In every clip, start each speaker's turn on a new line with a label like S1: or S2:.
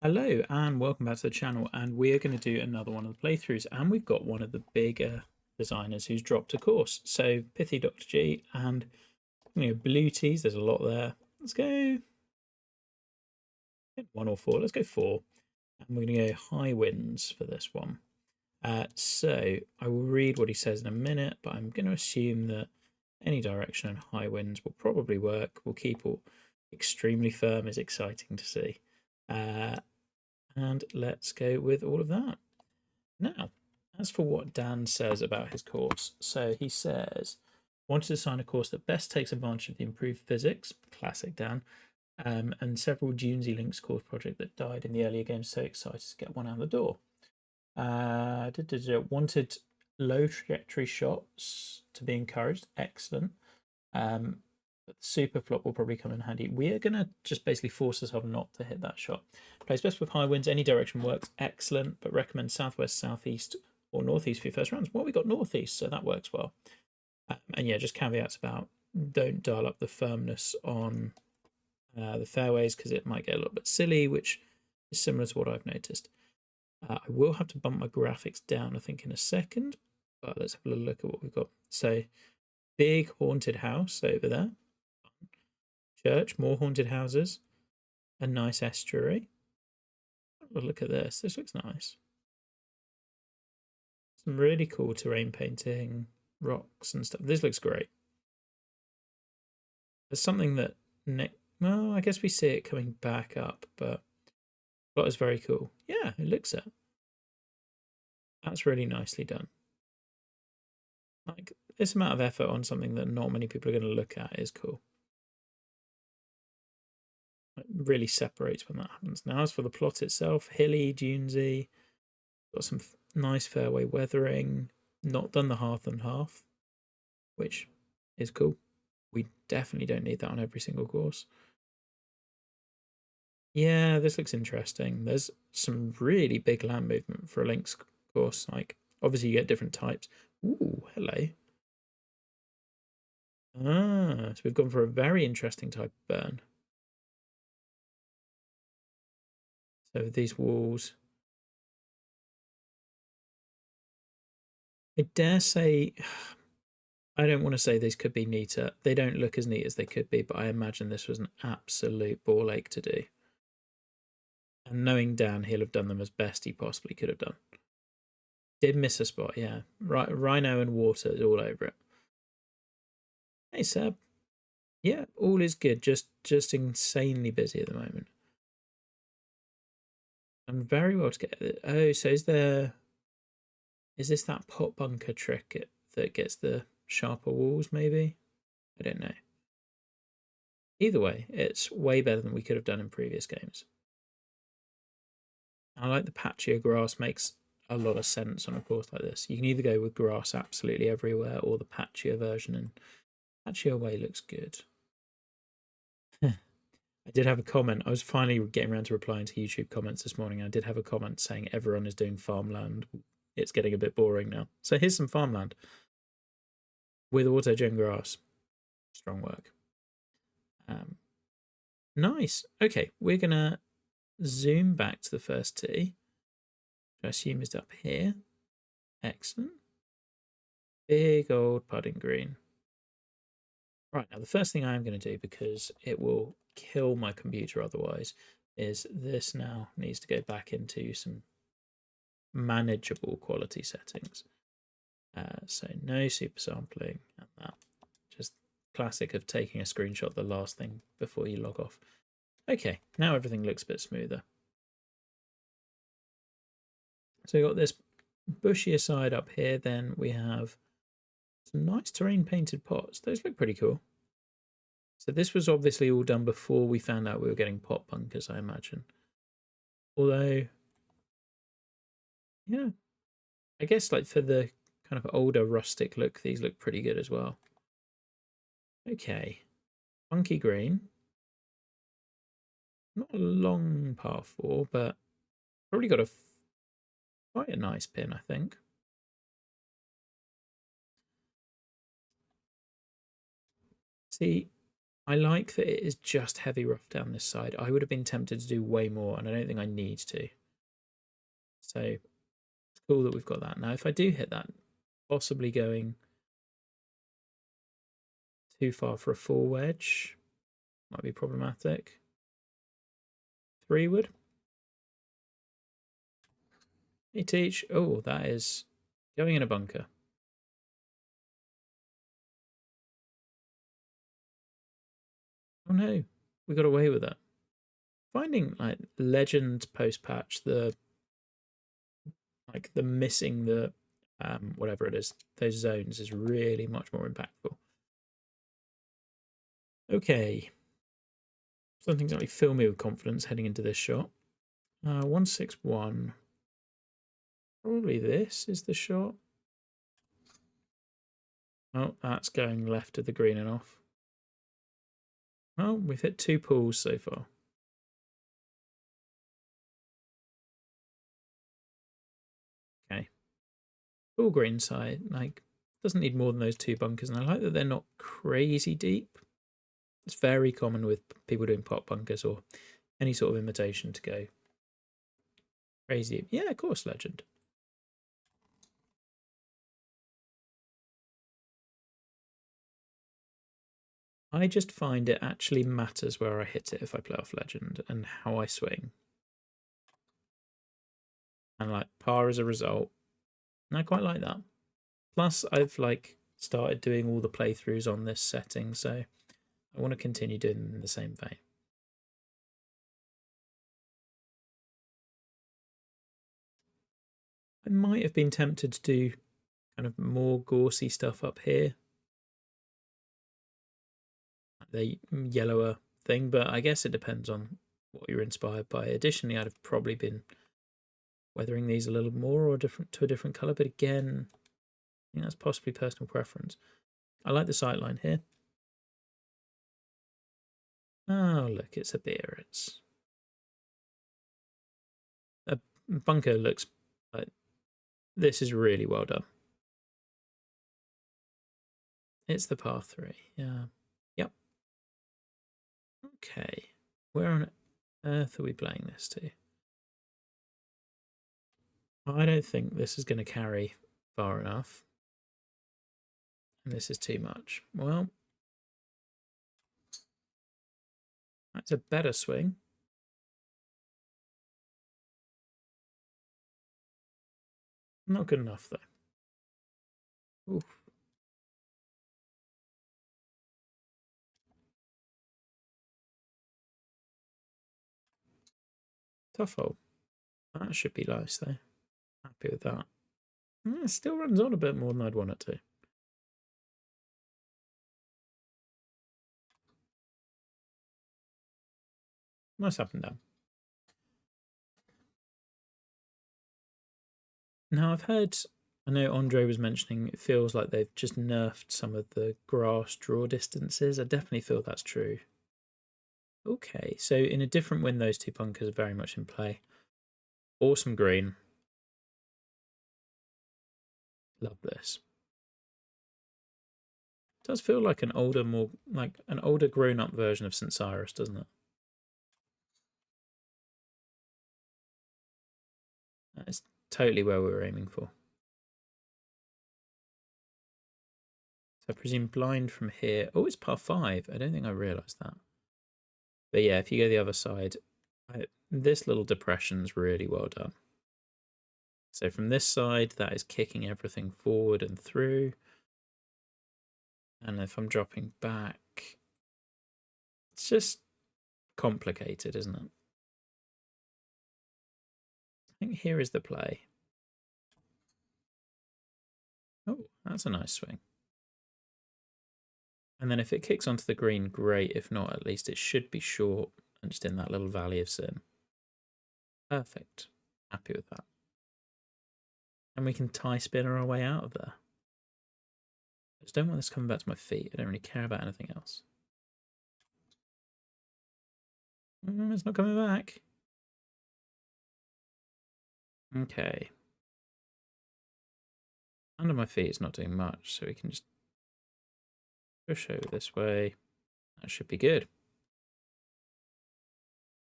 S1: Hello and welcome back to the channel, and we are going to do another one of the playthroughs, and we've got one of the bigger designers who's dropped a course. So pithydoctorg and blue teas, there's a lot there. Let's go one or four. Let's go four, and we're going to go high winds for this one. So I will read what he says in a minute, but I'm going to assume that any direction and high winds will probably work. We'll keep all extremely firm is exciting to see. And let's go with all of that. Now, as for what Dan says about his course, so he says, wanted to design a course that best takes advantage of the improved physics, classic Dan, and several Dunesy Links course project that died in the earlier games, so excited to get one out the door. Wanted low trajectory shots to be encouraged, excellent. But the super flop will probably come in handy. We are going to just basically force ourselves not to hit that shot. Plays best with high winds. Any direction works. Excellent. But recommend southwest, southeast, or northeast for your first rounds. Well, we got northeast, so that works well. And yeah, just caveats about don't dial up the firmness on the fairways because it might get a little bit silly, which is similar to what I've noticed. I will have to bump my graphics down, I think, in a second. But let's have a little look at what we've got. So, big haunted house over there. Church, more haunted houses, a nice estuary. Have a look at this. This looks nice. Some really cool terrain painting, rocks and stuff. This looks great. There's something that, well, I guess we see it coming back up, but that is very cool. Yeah, it looks it. That's really nicely done. Like, this amount of effort on something that not many people are going to look at is cool. It really separates when that happens. Now, as for the plot itself, hilly, dunesy, got some nice fairway weathering, not done the half and half, which is cool. We definitely don't need that on every single course. Yeah, this looks interesting. There's some really big land movement for a links course. Like, obviously you get different types. Ooh, hello. So we've gone for a very interesting type of burn. So these walls, I dare say, I don't want to say these could be neater. They don't look as neat as they could be, but I imagine this was an absolute ball ache to do. And knowing Dan, he'll have done them as best he possibly could have done. Did miss a spot, yeah. Rhino and water is all over it. Hey, Seb. Yeah, all is good. Just insanely busy at the moment. I'm very well to get it. Oh, so is this that pot bunker trick that gets the sharper walls, maybe? I don't know. Either way, it's way better than we could have done in previous games. I like the patchier grass, makes a lot of sense on a course like this. You can either go with grass absolutely everywhere or the patchier version, and patchier way looks good. I did have a comment. I was finally getting around to replying to YouTube comments this morning. I did have a comment saying everyone is doing farmland. It's getting a bit boring now. So here's some farmland with auto-gen grass. Strong work. Nice. Okay, we're going to zoom back to the first tee, which I assume is up here. Excellent. Big old putting green. Right, now the first thing I'm going to do, because it will kill my computer otherwise, is this now needs to go back into some manageable quality settings. So no super sampling and that. Just classic of taking a screenshot the last thing before you log off. Okay, now everything looks a bit smoother. So we've got this bushier side up here, then we have some nice terrain painted pots. Those look pretty cool. So this was obviously all done before we found out we were getting pot bunkers, I imagine. Although, yeah, I guess like for the kind of older rustic look, these look pretty good as well. Okay, funky green. Not a long par 4, but probably got quite a nice pin, I think. See, I like that it is just heavy rough down this side. I would have been tempted to do way more, and I don't think I need to. So it's cool that we've got that. Now, if I do hit that, possibly going too far for a 4 wedge might be problematic. 3 wood. Hey, teach. Oh, that is going in a bunker. Oh no, we got away with it. Finding like legend post patch, the missing the whatever it is, those zones is really much more impactful. Okay, something's actually fill me with confidence heading into this shot. 161. Probably this is the shot. Oh, that's going left of the green and off. Well, we've hit 2 pools so far. Okay. Full green side, like, doesn't need more than those 2 bunkers, and I like that they're not crazy deep. It's very common with people doing pot bunkers or any sort of imitation to go crazy deep. Yeah, of course, legend. I just find it actually matters where I hit it if I play off legend and how I swing. And like par as a result. And I quite like that. Plus, I've like started doing all the playthroughs on this setting, so I want to continue doing them in the same vein. I might have been tempted to do kind of more gorsey stuff up here. The yellower thing, but I guess it depends on what you're inspired by. Additionally, I'd have probably been weathering these a little more or different to a different colour, but again, I think that's possibly personal preference. I like the sightline here. Oh, look, it's a beer. It's a bunker. Looks like this is really well done. It's the par 3. Yeah. Yep. Okay. Where on earth are we playing this to? I don't think this is going to carry far enough. And this is too much. Well, that's a better swing. Not good enough, though. Oof. Tough hole. That should be nice, though. Happy with that. It still runs on a bit more than I'd want it to. Nice up and down. Now, I've heard, I know Andre was mentioning it feels like they've just nerfed some of the grass draw distances. I definitely feel that's true. Okay, so in a different wind, those 2 bunkers are very much in play. Awesome green. Love this. It does feel like an older, more like an older grown-up version of St. Cyrus, doesn't it? That's totally where we were aiming for. So I presume blind from here. Oh, it's par 5. I don't think I realised that. But yeah, if you go the other side, this little depression's really well done. So from this side, that is kicking everything forward and through. And if I'm dropping back, it's just complicated, isn't it? I think here is the play. Oh, that's a nice swing. And then if it kicks onto the green, great. If not, at least it should be short and just in that little valley of sin. Perfect. Happy with that. And we can tie spin our way out of there. I just don't want this coming back to my feet. I don't really care about anything else. It's not coming back. Okay. Under my feet is not doing much, so we can just push over this way. That should be good.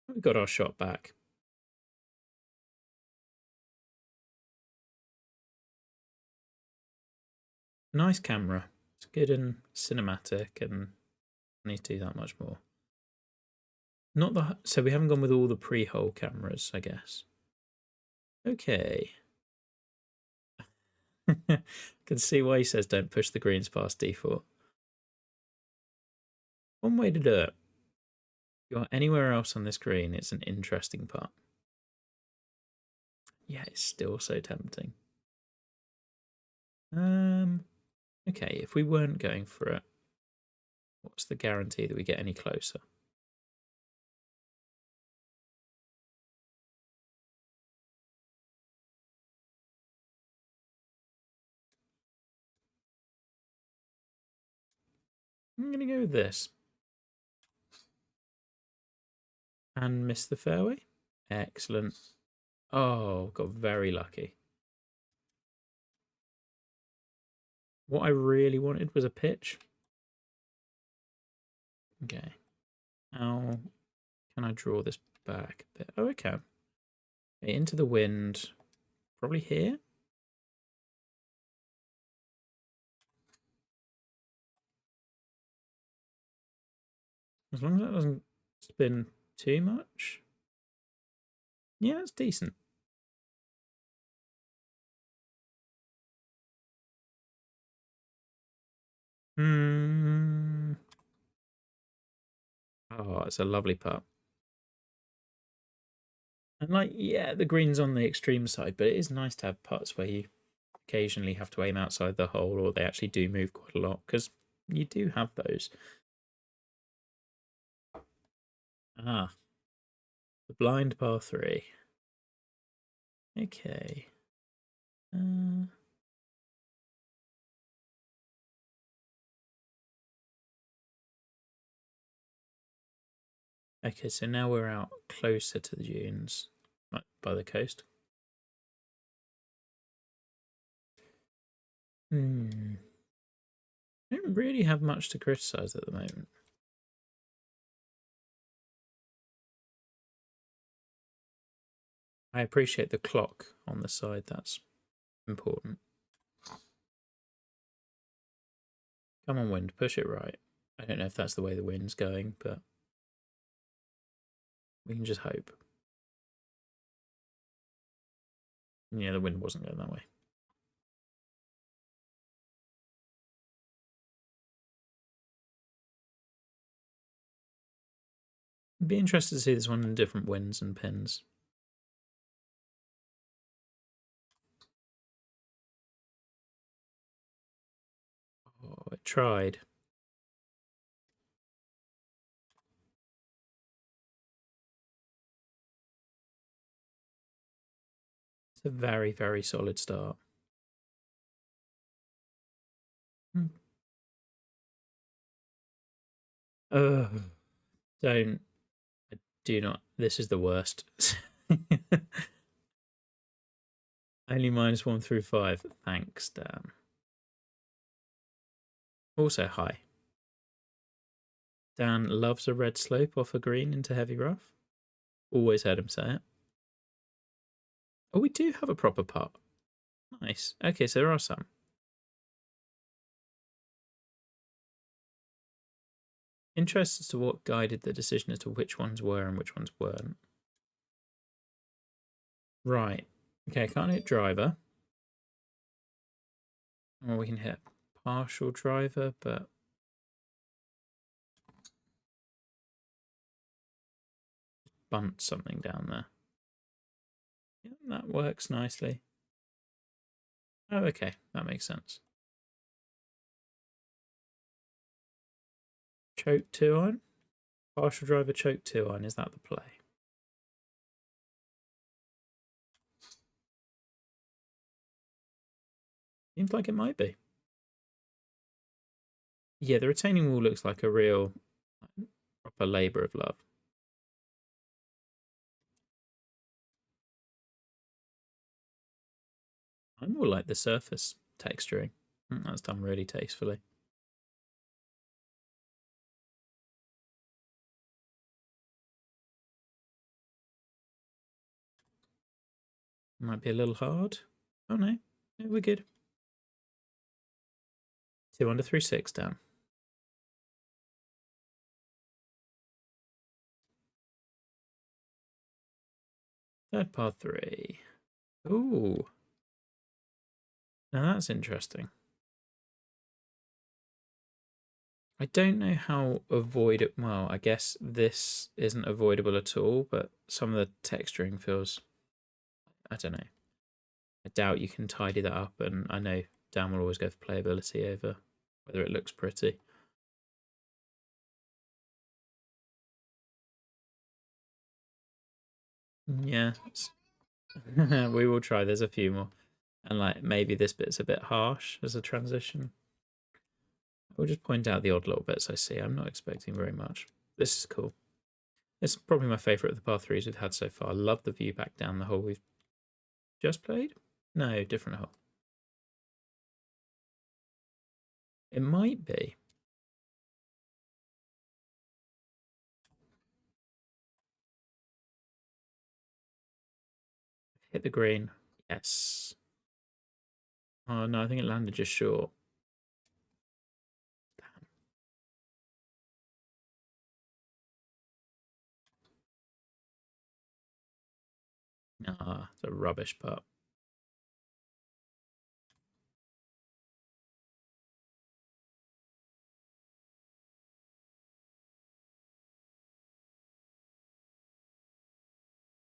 S1: We got our shot back. Nice camera. It's good and cinematic, and I need to do that much more. Not the so we haven't gone with all the pre-hole cameras, I guess. Okay. I can see why he says don't push the greens past default. One way to do it. If you are anywhere else on this green, it's an interesting putt. Yeah, it's still so tempting. Okay, if we weren't going for it, what's the guarantee that we get any closer? I'm going to go with this. And miss the fairway. Excellent. Oh, got very lucky. What I really wanted was a pitch. Okay. How can I draw this back a bit? Oh, okay. Okay, into the wind. Probably here. As long as that doesn't spin too much. Yeah, it's decent. Oh, it's a lovely putt. And like, yeah, the green's on the extreme side, but it is nice to have putts where you occasionally have to aim outside the hole, or they actually do move quite a lot, because you do have those. Ah, the blind par 3. Okay. Okay, so now we're out closer to the dunes, like by the coast. I don't really have much to criticise at the moment. I appreciate the clock on the side, that's important. Come on, wind, push it right. I don't know if that's the way the wind's going, but we can just hope. Yeah, the wind wasn't going that way. I'd be interested to see this one in different winds and pins. Oh, it tried. It's a very, very solid start. Oh, don't. I do not. This is the worst. Only -1 through 5. Thanks, Dan. Also, hi. Dan loves a red slope off a green into heavy rough. Always heard him say it. Oh, we do have a proper putt. Nice. Okay, so there are some. Interested as to what guided the decision as to which ones were and which ones weren't. Right. Okay, can't hit driver. Or we can hit partial driver, but bunt something down there. Yeah, that works nicely. Oh, okay, that makes sense. Choke 2-iron? Partial driver choke 2-iron, is that the play? Seems like it might be. Yeah, the retaining wall looks like a real proper labour of love. I more like the surface texturing. That's done really tastefully. Might be a little hard. Oh no, yeah, we're good. 2 under 3 6 down. Third par 3. Ooh. Now that's interesting. I don't know how avoid. Well, I guess this isn't avoidable at all, but some of the texturing feels. I don't know. I doubt you can tidy that up, and I know Dan will always go for playability over whether it looks pretty. Yeah, we will try. There's a few more, and like maybe this bit's a bit harsh as a transition. We'll just point out the odd little bits I see. I'm not expecting very much. This is cool. It's probably my favourite of the par 3s we've had so far. I love the view back down the hole we've just played. No, different hole. It might be. Hit the green. Yes. Oh no, I think it landed just short. Ah, it's a rubbish putt.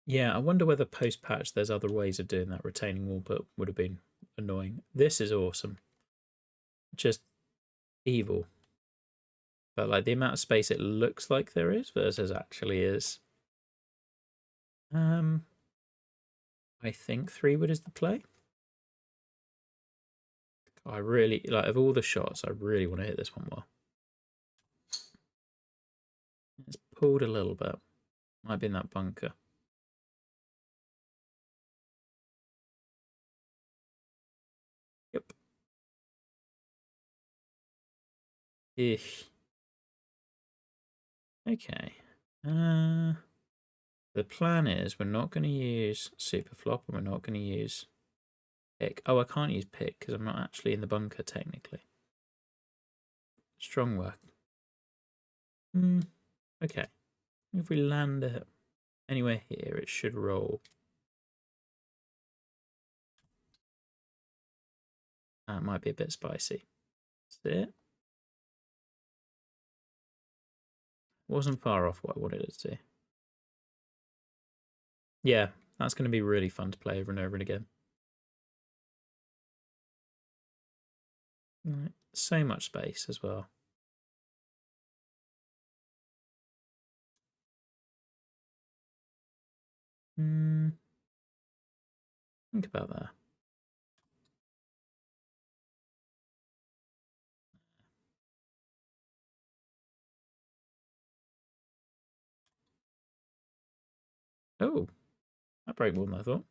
S1: Yeah, I wonder whether post-patch there's other ways of doing that. Retaining wall put would have been annoying. This is awesome. Just evil. But like the amount of space it looks like there is versus actually is. I think 3-wood is the play. I really like of all the shots, I really want to hit this one well. It's pulled a little bit. Might be in that bunker. Yep. Ish. Okay. The plan is we're not going to use super flop and we're not going to use pick. Oh, I can't use pick because I'm not actually in the bunker technically. Strong work. Okay. If we land it anywhere here, it should roll. That might be a bit spicy. That's it. Wasn't far off what I wanted it to. Yeah, that's going to be really fun to play over and over and again. Right. So much space as well. Think about that. Oh, that broke more than I thought.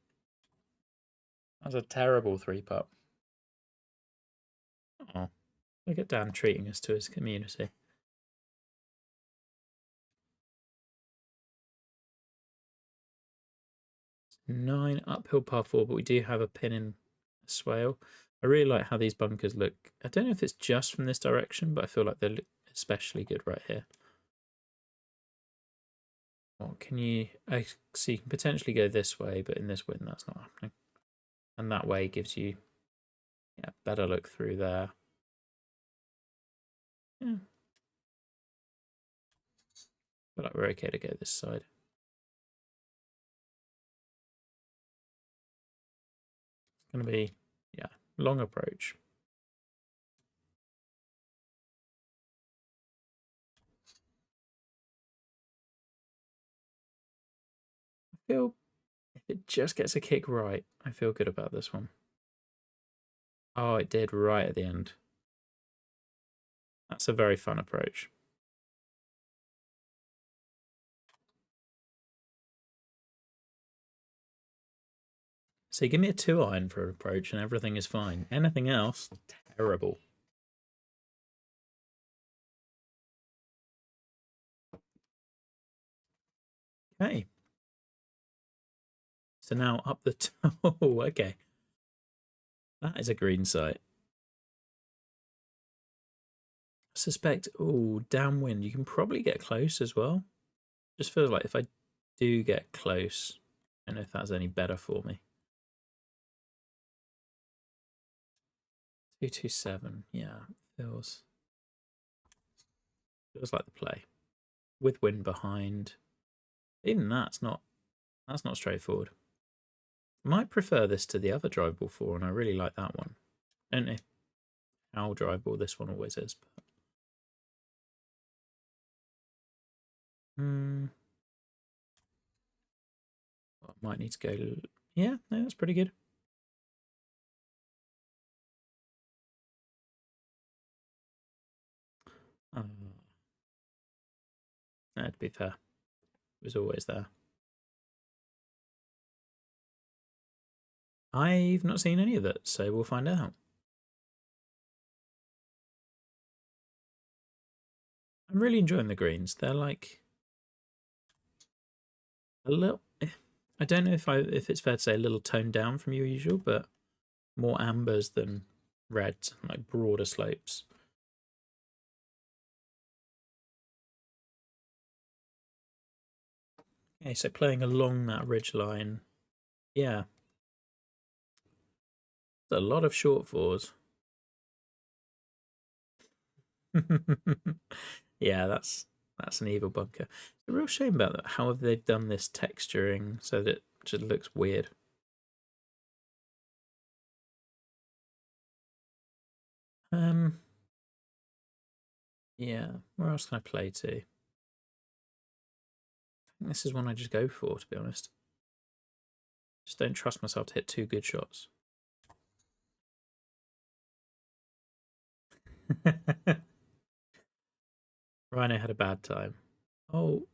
S1: That's a terrible 3-putt. Oh, look at Dan treating us to his community. 9 uphill par 4, but we do have a pin in a swale. I really like how these bunkers look. I don't know if it's just from this direction, but I feel like they look especially good right here. What can you... so you can potentially go this way, but in this wind that's not happening. And that way gives you better look through there. Yeah. But like we're okay to go this side. It's going to be, long approach. I feel if it just gets a kick right, I feel good about this one. Oh, it did right at the end. That's a very fun approach. So you give me a 2-iron for an approach and everything is fine. Anything else, terrible. Okay. So now up the top. Oh, okay. That is a green site. I suspect, oh, downwind. You can probably get close as well. Just feels like if I do get close, I don't know if that's any better for me. 227, yeah, feels like the play. With wind behind. Even that's not straightforward. I might prefer this to the other drivable 4, and I really like that one. I don't know how drivable this one always is, but I might need to go. Yeah, no, that's pretty good. No, to be fair, it was always there. I've not seen any of it, so we'll find out. I'm really enjoying the greens. They're like a little. I don't know if it's fair to say a little toned down from your usual, but more ambers than reds, like broader slopes. Okay, so playing along that ridge line, yeah, there's a lot of short fours. Yeah, that's an evil bunker. It's a real shame about that. How have they done this texturing so that it just looks weird? Yeah, where else can I play to? I think this is one I just go for, to be honest. Just don't trust myself to hit 2 good shots. Rhino had a bad time. Oh,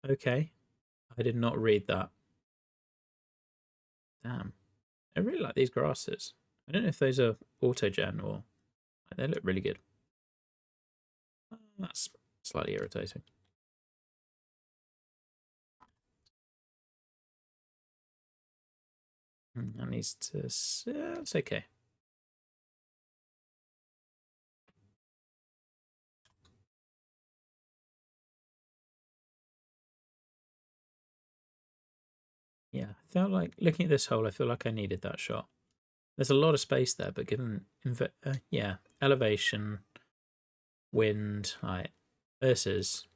S1: okay. I did not read that. Damn. I really like these grasses. I don't know if those are autogen or they look really good. That's slightly irritating. That needs to. It's okay. Yeah, I felt like looking at this hole, I feel like I needed that shot. There's a lot of space there, but given yeah, elevation, wind, like this is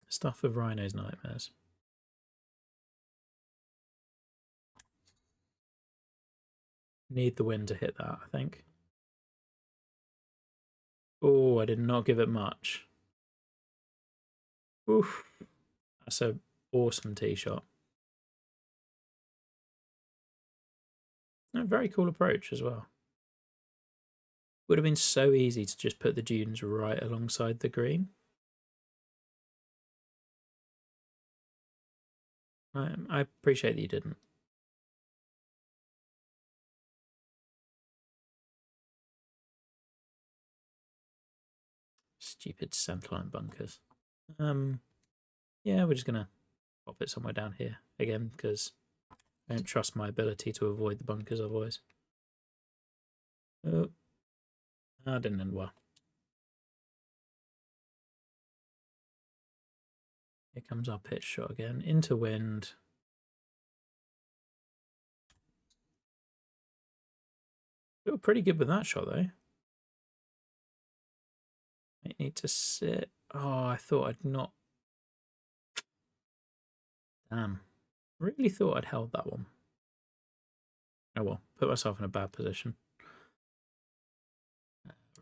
S1: stuff of Rhino's nightmares. Need the wind to hit that, I think. Oh, I did not give it much. Oof. That's an awesome tee shot. A very cool approach as well. Would have been so easy to just put the dunes right alongside the green. I appreciate that you didn't. Stupid centerline bunkers. Yeah, we're just gonna pop it somewhere down here again because I don't trust my ability to avoid the bunkers otherwise. Oh, that didn't end well. Here comes our pitch shot again into wind. Feel pretty good with that shot though. I need to sit. Oh, I thought I'd not. Damn. Really thought I'd held that one. Oh well, put myself in a bad position.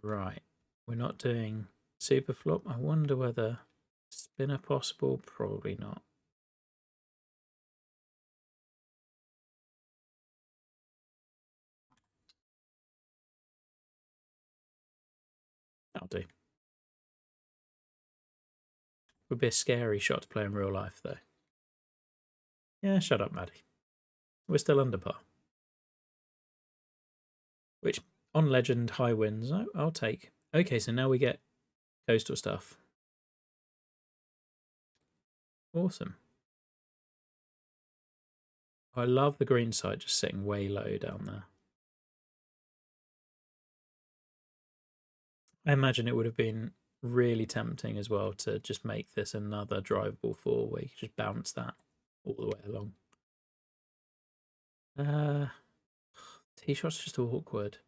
S1: Right. We're not doing super flop. I wonder whether spinner possible. Probably not. That'll do. Would be a scary shot to play in real life, though. Yeah, shut up, Maddie. We're still under par. Which, on legend, high winds, I'll take. Okay, so now we get coastal stuff. Awesome. I love the green side just sitting way low down there. I imagine it would have been really tempting as well to just make this another drivable four where you could just bounce that all the way along. Tee shot's just awkward.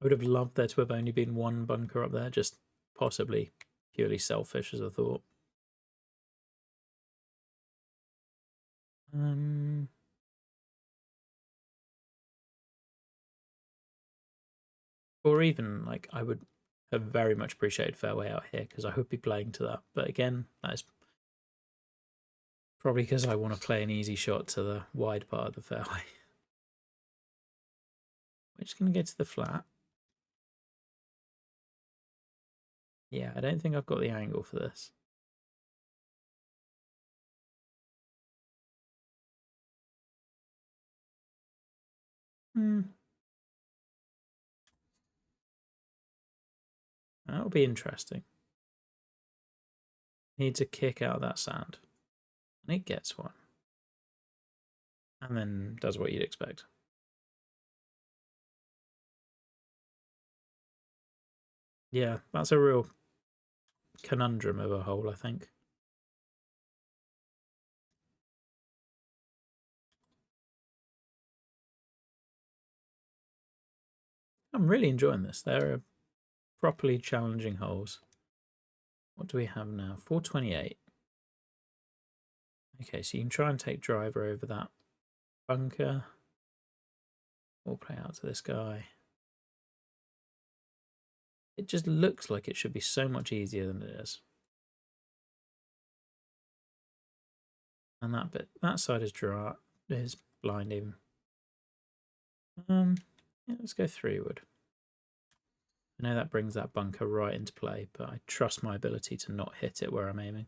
S1: I would have loved there to have only been one bunker up there, just possibly purely selfish as a thought. Or even, like, I would have very much appreciated fairway out here because I would be playing to that. But again, that is probably because I want to play an easy shot to the wide part of the fairway. We're just going to get to the flat. Yeah, I don't think I've got the angle for this. That'll be interesting. Needs a kick out of that sand. And it gets one. And then does what you'd expect. Yeah, that's a real conundrum of a hole, I think. I'm really enjoying this. They're properly challenging holes. What do we have now? 428. Okay, so you can try and take driver over that bunker. Or play out to this guy. It just looks like it should be so much easier than it is. And that bit, that side is dry, is blind even. Yeah, let's go 3-wood. I know that brings that bunker right into play, but I trust my ability to not hit it where I'm aiming.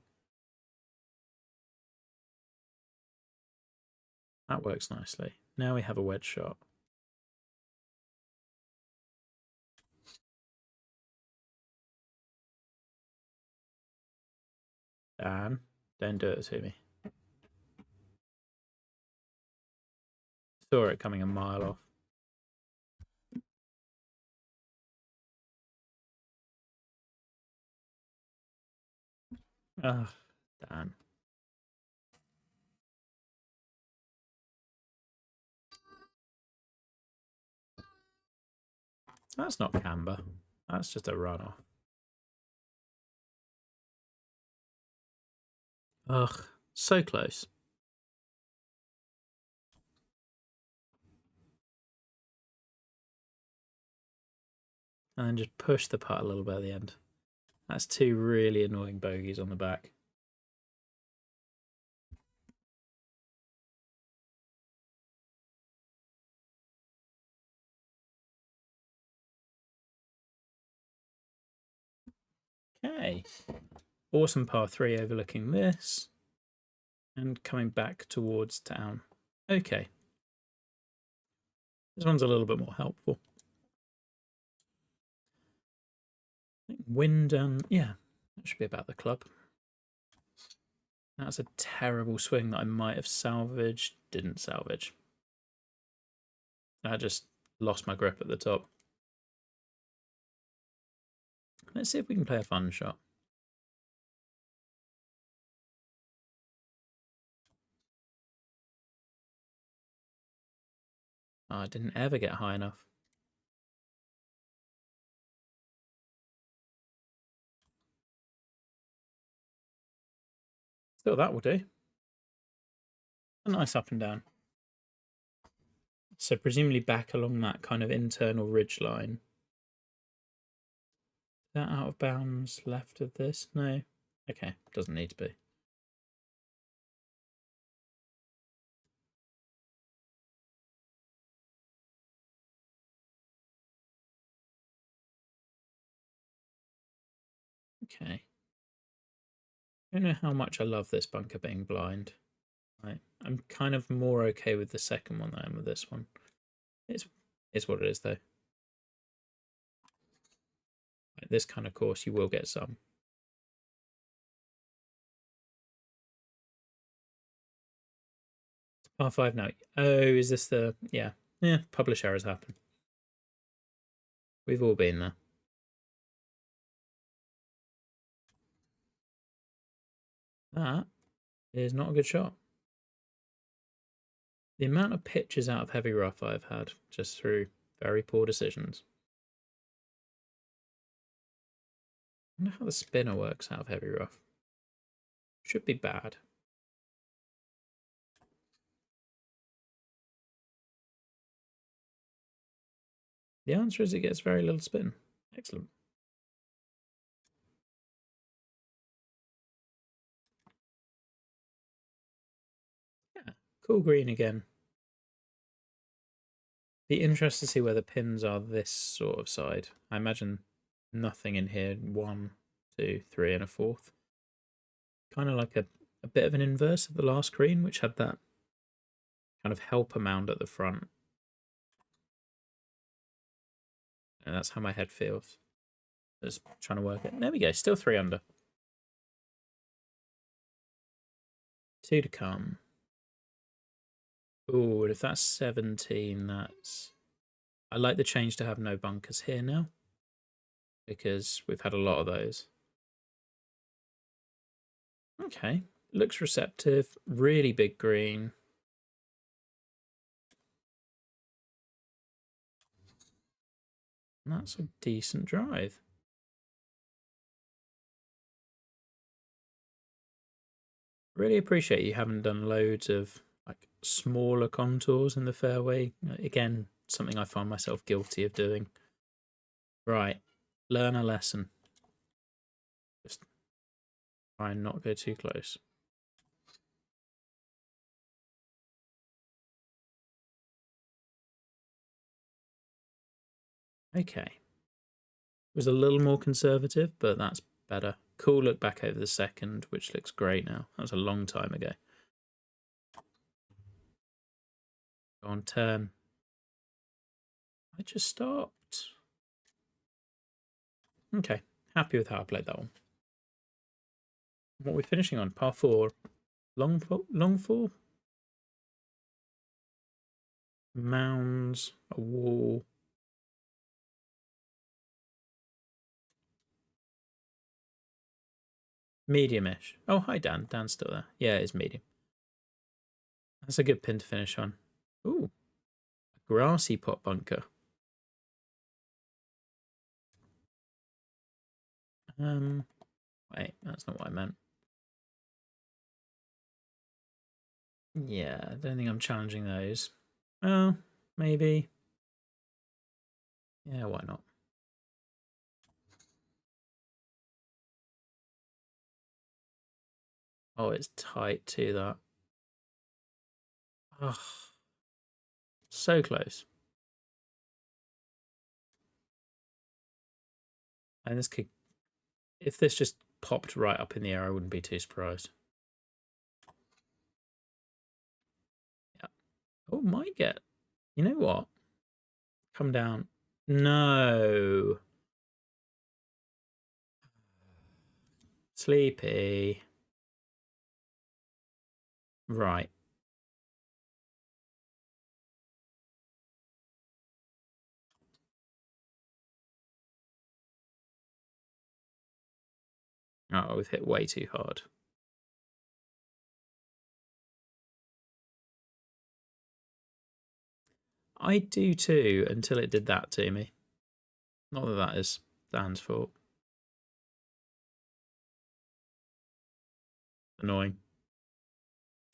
S1: That works nicely. Now we have a wedge shot. Dan, don't do it to me. Saw it coming a mile off. Oh, Dan. That's not camber. That's just a runoff. Ugh, so close. And then just push the putt a little bit at the end. That's two really annoying bogeys on the back. Okay. Awesome par 3 overlooking this. And coming back towards town. Okay. This one's a little bit more helpful. I think wind, yeah, that should be about the club. That's a terrible swing that I might have salvaged. Didn't salvage. I just lost my grip at the top. Let's see if we can play a fun shot. Oh, I didn't ever get high enough. Still, that will do. A nice up and down. So presumably back along that kind of internal ridge line. Is that out of bounds left of this? No. Okay, doesn't need to be. Okay. I don't know how much I love this bunker being blind. I'm kind of more okay with the second one than I am with this one. It's what it is, though. Like this kind of course, you will get some. R5 now. Oh, is this the... Yeah. Yeah, publish errors happen. We've all been there. That is not a good shot. The amount of pitches out of heavy rough I've had just through very poor decisions. I wonder how the spinner works out of heavy rough. Should be bad. The answer is it gets very little spin. Excellent. Yeah, cool green again. Be interested to see where the pins are this sort of side. I imagine nothing in here. 1, 2, 3, and a fourth. Kind of like a bit of an inverse of the last green, which had that kind of helper mound at the front. And that's how my head feels. Just trying to work it. There we go. Still 3 under. 2 to come. Oh, if that's 17, that's... I like the change to have no bunkers here now, because we've had a lot of those. Okay, looks receptive. Really big green. That's a decent drive. Really appreciate you haven't done loads of like smaller contours in the fairway. Again, something I find myself guilty of doing. Right, learn a lesson. Just try and not go too close. Okay. It was a little more conservative, but that's better. Cool look back over the second, which looks great now. That was a long time ago. Go on, turn. I just stopped. Okay, happy with how I played that one. What are we finishing on? Par 4. Long 4? Mounds, a wall. Medium-ish. Oh, hi, Dan. Dan's still there. Yeah, it's medium. That's a good pin to finish on. Ooh, a grassy pot bunker. Wait, that's not what I meant. Yeah, I don't think I'm challenging those. Oh, maybe. Yeah, why not? Oh, it's tight to that. Oh, so close. And this could, if this just popped right up in the air, I wouldn't be too surprised. Yeah. Oh, might get. You know what? Come down. No. Sleepy. Right. Oh, we've hit way too hard. I do too, until it did that to me. Not that that is Dan's fault. Annoying.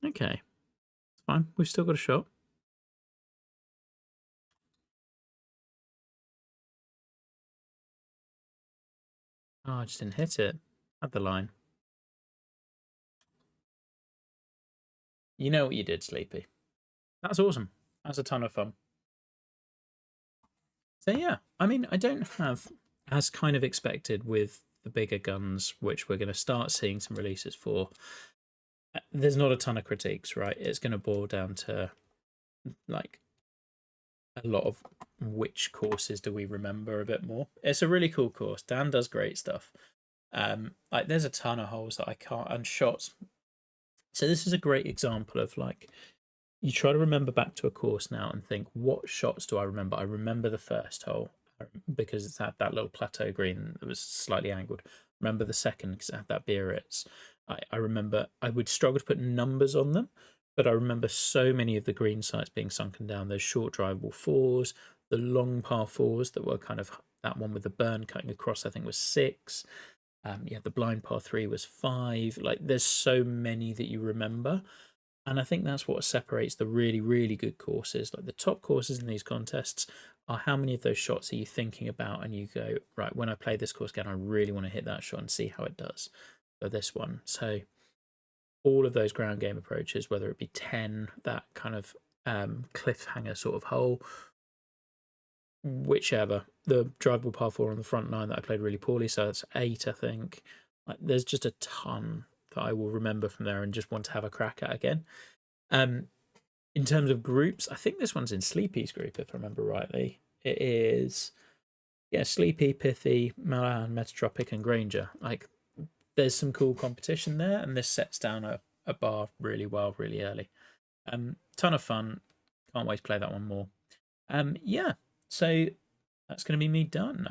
S1: Okay. It's fine. We've still got a shot. Oh, I just didn't hit it. Had the line. You know what you did, Sleepy. That's awesome. That's a ton of fun. So yeah, I mean, I don't have, as kind of expected with the bigger guns, which we're going to start seeing some releases for, there's not a ton of critiques, right? It's going to boil down to like a lot of which courses do we remember a bit more. It's a really cool course. Dan does great stuff. Like there's a ton of holes that I can't, and shots. So this is a great example of like, you try to remember back to a course now and think, what shots do I remember? I remember the first hole because it's had that little plateau green that was slightly angled. Remember the second because it had that Biarritz. I remember I would struggle to put numbers on them, but I remember so many of the green sites being sunken down. Those short drivable fours, the long par fours that were kind of that one with the burn cutting across, I think was 6. Yeah, the blind par 3 was 5. Like there's so many that you remember. And I think that's what separates the really, really good courses. Like the top courses in these contests are how many of those shots are you thinking about and you go, right, when I play this course again, I really want to hit that shot and see how it does for this one. So all of those ground game approaches, whether it be 10, that kind of cliffhanger sort of hole, whichever, the drivable par 4 on the front 9 that I played really poorly, so that's 8, I think. Like, there's just a ton that I will remember from there and just want to have a crack at again. In terms of groups, I think this one's in Sleepy's group, if I remember rightly. It is, yeah, Sleepy, Pithy, Malahan, Metatropic, and Granger. Like, there's some cool competition there, and this sets down a bar really well, really early. Ton of fun. Can't wait to play that one more. Yeah, so that's going to be me done.